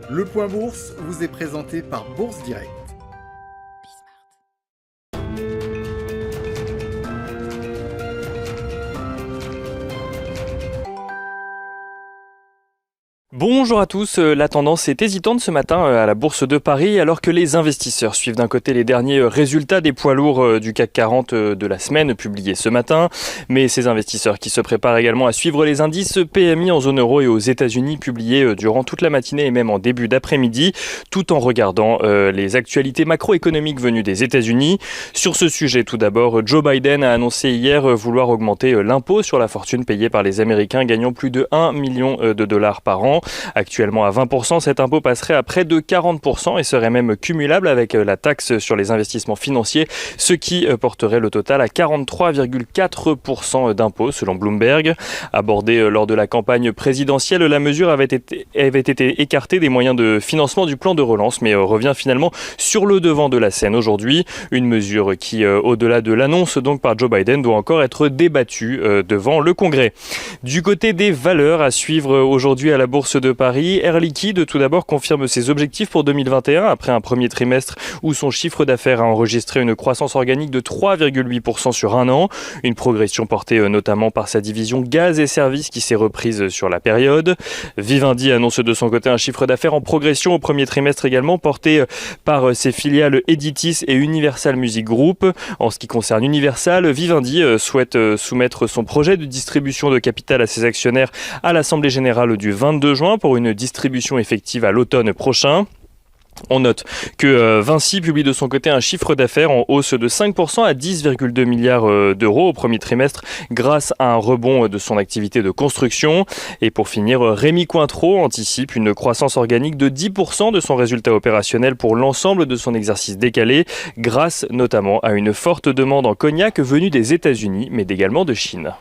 Le Point Bourse vous est présenté par Bourse Direct. Bonjour à tous, la tendance est hésitante ce matin à la Bourse de Paris alors que les investisseurs suivent d'un côté les derniers résultats des poids lourds du CAC 40 de la semaine publiés ce matin, mais ces investisseurs qui se préparent également à suivre les indices PMI en zone euro et aux États-Unis publiés durant toute la matinée et même en début d'après-midi, tout en regardant les actualités macroéconomiques venues des États-Unis. Sur ce sujet, tout d'abord, Joe Biden a annoncé hier vouloir augmenter l'impôt sur la fortune payée par les Américains gagnant plus de 1 million de dollars par an. Actuellement à 20%, cet impôt passerait à près de 40% et serait même cumulable avec la taxe sur les investissements financiers, ce qui porterait le total à 43,4% d'impôt selon Bloomberg. Abordée lors de la campagne présidentielle, la mesure avait été écartée des moyens de financement du plan de relance, mais revient finalement sur le devant de la scène aujourd'hui. Une mesure qui, au-delà de l'annonce donc par Joe Biden, doit encore être débattue devant le Congrès. Du côté des valeurs à suivre aujourd'hui à la Bourse de Paris, Air Liquide tout d'abord confirme ses objectifs pour 2021 après un premier trimestre où son chiffre d'affaires a enregistré une croissance organique de 3,8% sur un an, une progression portée notamment par sa division gaz et services qui s'est reprise sur la période. Vivendi annonce de son côté un chiffre d'affaires en progression au premier trimestre également porté par ses filiales Editis et Universal Music Group. En ce qui concerne Universal, Vivendi souhaite soumettre son projet de distribution de capital à ses actionnaires à l'Assemblée générale du 22 juin pour une distribution effective à l'automne prochain. On note que Vinci publie de son côté un chiffre d'affaires en hausse de 5% à 10,2 milliards d'euros au premier trimestre grâce à un rebond de son activité de construction. Et pour finir, Rémy Cointreau anticipe une croissance organique de 10% de son résultat opérationnel pour l'ensemble de son exercice décalé grâce notamment à une forte demande en cognac venue des États-Unis mais également de Chine.